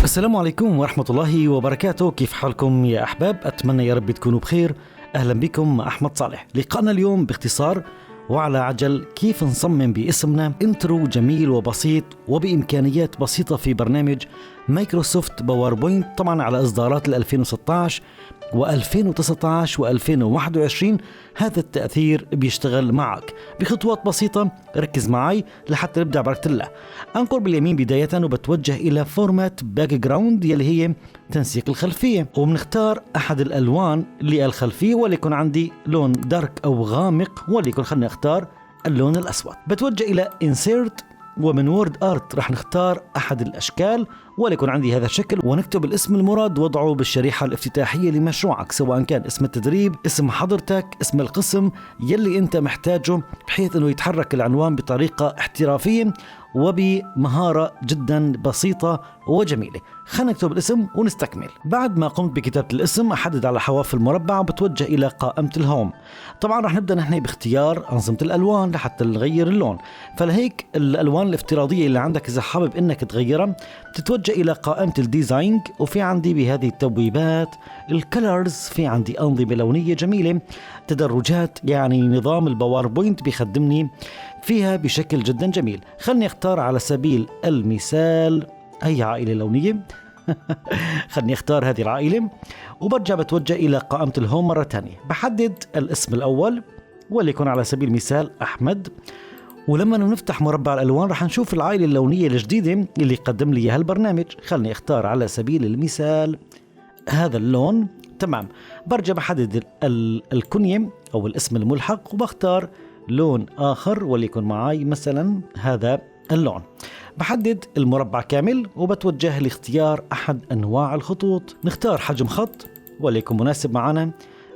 السلام عليكم ورحمة الله وبركاته. كيف حالكم يا أحباب؟ أتمنى يا رب تكونوا بخير. أهلا بكم مع أحمد صالح. لقاءنا اليوم باختصار وعلى عجل كيف نصمم باسمنا انترو جميل وبسيط وبإمكانيات بسيطة في برنامج مايكروسوفت باوربوينت، طبعا على إصدارات 2016 و2019 و2021. هذا التأثير بيشتغل معك بخطوات بسيطة. ركز معي لحتى نبدأ بركة الله. أنقر باليمين بداية وبتوجه إلى فورمات باك جراوند يلي هي تنسيق الخلفية، وبنختار أحد الألوان للخلفية، وليكن عندي لون دارك أو غامق، وليكن خلنا نختار اللون الأسود. بتوجه إلى Insert، ومن وورد آرت رح نختار أحد الأشكال، وليكن عندي هذا الشكل، ونكتب الاسم المراد وضعه بالشريحة الافتتاحية لمشروعك، سواء كان اسم التدريب، اسم حضرتك، اسم القسم يلي انت محتاجه، بحيث انه يتحرك العنوان بطريقة احترافية وبمهارة جدا بسيطة وجميلة. خلينا نكتب الاسم ونستكمل. بعد ما قمت بكتابة الاسم أحدد على حواف المربع وبتوجه إلى قائمة الهوم. طبعا رح نبدأ نحن باختيار أنظمة الألوان لحتى نغير اللون، فلهيك الألوان الافتراضية اللي عندك إذا حابب إنك تغيرها بتتوجه إلى قائمة الديزاينج، وفي عندي بهذه التبويبات الكالرز، في عندي أنظمة لونية جميلة، تدرجات، يعني نظام الباوربوينت بيخدمني فيها بشكل جدا جميل. خلني اختار على سبيل المثال أي عائلة لونية خلني اختار هذه العائلة، وبرجع بتوجه إلى قائمة الهوم مرة تانية. بحدد الاسم الأول وليكن على سبيل المثال أحمد، ولما نفتح مربع الألوان رح نشوف العائلة اللونية الجديدة اللي قدم لي اياها البرنامج. خلني اختار على سبيل المثال هذا اللون. تمام. برجع بحدد الكنية أو الاسم الملحق وبختار لون آخر، وليكن معي مثلا هذا اللون. بحدد المربع كامل وبتوجه لاختيار أحد أنواع الخطوط. نختار حجم خط وليكن مناسب معنا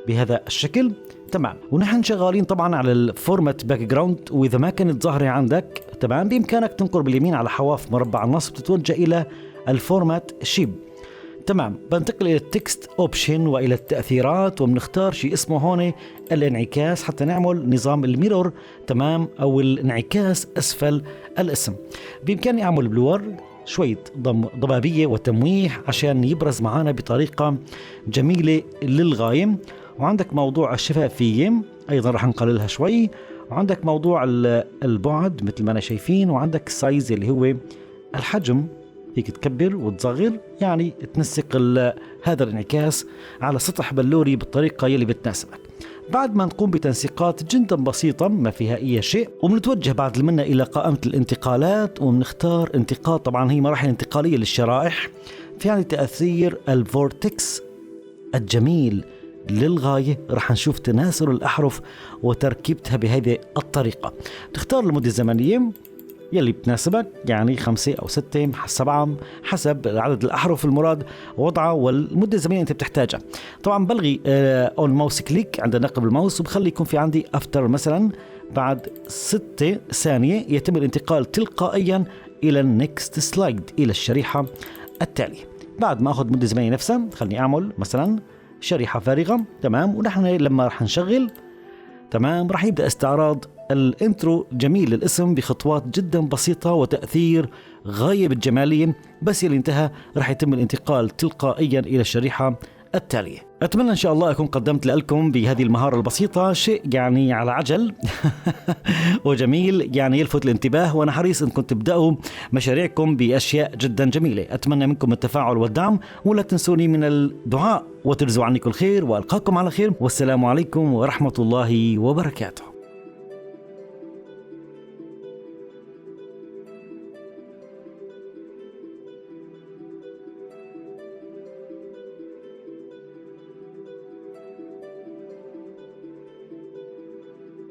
بهذا الشكل. تمام. ونحن شغالين طبعا على الفورمات باك جراوند، وإذا ما كانت ظاهرة عندك تمام بإمكانك تنقر باليمين على حواف مربع النص، بتتوجه إلى الفورمات شيب. تمام. بنتقل إلى التكست أوبشن وإلى التأثيرات، وبنختار شيء اسمه هون الانعكاس حتى نعمل نظام الميرور، تمام، أو الانعكاس أسفل الاسم. بإمكاني أعمل بلور شوية ضبابية وتمويح عشان يبرز معنا بطريقة جميلة للغاية. وعندك موضوع الشفافية أيضا رح نقللها شوي، وعندك موضوع البعد مثل ما أنا شايفين، وعندك السايز اللي هو الحجم، فيك تكبر وتصغر، يعني تنسق هذا الانعكاس على سطح بلوري بالطريقة يلي بتناسبك. بعد ما نقوم بتنسيقات جدا بسيطة ما فيها أي شيء، وبنتوجه بعد منا إلى قائمة الانتقالات، وبنختار انتقال، طبعا هي مراحل انتقالية للشرائح. في عندي تأثير الفورتكس الجميل للغاية، رح نشوف تناسل الأحرف وتركيبتها بهذه الطريقة. تختار المدة الزمنية يلي بتناسبك، يعني 5 أو 6 7 حسب عدد الأحرف المراد وضعها والمدة الزمنية أنت بتحتاجها. طبعا بلغي أون ماوس كليك عند نقل الماوس، وبخلي يكون في عندي أفتر مثلا بعد 6 ثانية يتم الانتقال تلقائيا إلى النكست سلايد، إلى الشريحة التالية. بعد ما أخذ مدة زمنية نفسها خلني أعمل مثلا شريحة فارغة. تمام. ونحن لما رح نشغل تمام رح يبدأ استعراض الانترو جميل للاسم بخطوات جدا بسيطة وتأثير غاية بالجمالية. بس يلي انتهى رح يتم الانتقال تلقائيا إلى الشريحة التالية. أتمنى إن شاء الله أكون قدمت لكم بهذه المهارة البسيطة شيء يعني على عجل وجميل، يعني يلفت الانتباه، وأنا حريص أنكم تبدأوا مشاريعكم بأشياء جدا جميلة. أتمنى منكم التفاعل والدعم، ولا تنسوني من الدعاء، وترزوا عني كل خير، وألقاكم على خير، والسلام عليكم ورحمة الله وبركاته.